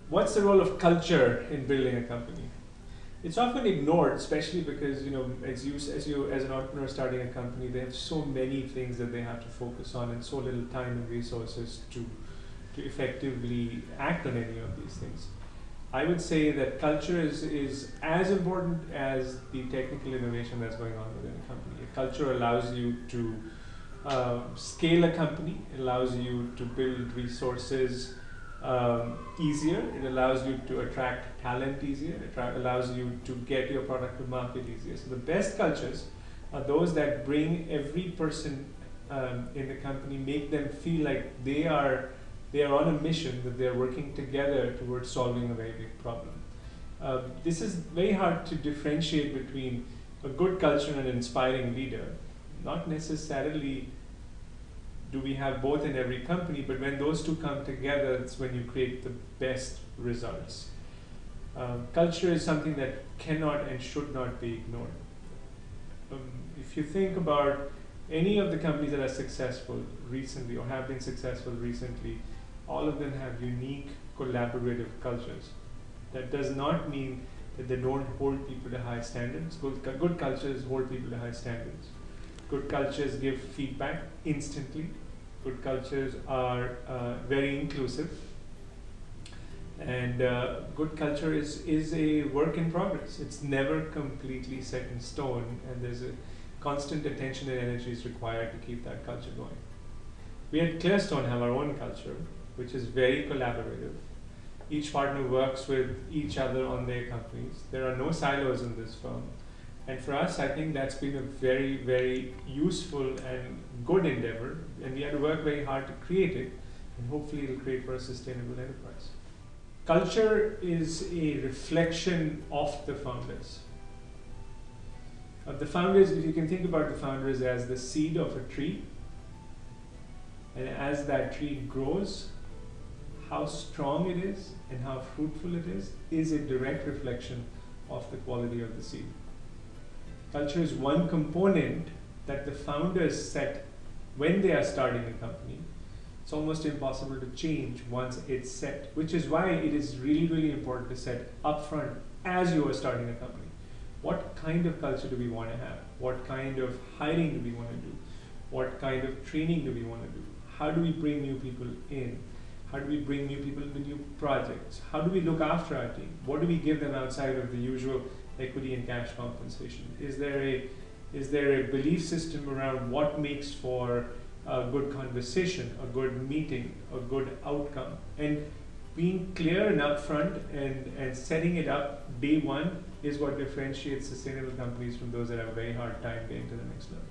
What's the role of culture in building a company? It's often ignored, especially because as an entrepreneur starting a company, they have so many things that they have to focus on and so little time and resources to effectively act on any of these things. I would say that culture is as important as the technical innovation that's going on within a company. A culture allows you to scale a company, it allows you to build resources easier, it allows you to attract talent easier, it allows you to get your product to market easier. So the best cultures are those that bring every person in the company, make them feel like they are on a mission, that they're working together towards solving a very big problem. This is very hard to differentiate between a good culture and an inspiring leader. Not necessarily do we have both in every company, but when those two come together, it's when you create the best results. Culture is something that cannot and should not be ignored. If you think about any of the companies that are successful recently or have been successful recently, all of them have unique collaborative cultures. That does not mean that they don't hold people to high standards. Good cultures hold people to high standards. Good cultures give feedback instantly. Good cultures are very inclusive. And good culture is a work in progress. It's never completely set in stone, and there's a constant attention and energy is required to keep that culture going. We at Clearstone have our own culture, which is very collaborative. Each partner works with each other on their companies. There are no silos in this firm. And for us, I think that's been a very, very useful and good endeavor, and we had to work very hard to create it, and hopefully it'll create for a sustainable enterprise. Culture is a reflection of the founders. The founders, if you can think about the founders as the seed of a tree, and as that tree grows, how strong it is and how fruitful it is a direct reflection of the quality of the seed. Culture is one component that the founders set when they are starting a company. It's almost impossible to change once it's set, which is why it is really, really important to set upfront as you are starting a company. What kind of culture do we want to have? What kind of hiring do we want to do? What kind of training do we want to do? How do we bring new people in? How do we bring new people into new projects? How do we look after our team? What do we give them outside of the usual equity and cash compensation? Is there a belief system around what makes for a good conversation, a good meeting, a good outcome? And being clear and upfront and setting it up day one is what differentiates sustainable companies from those that have a very hard time getting to the next level.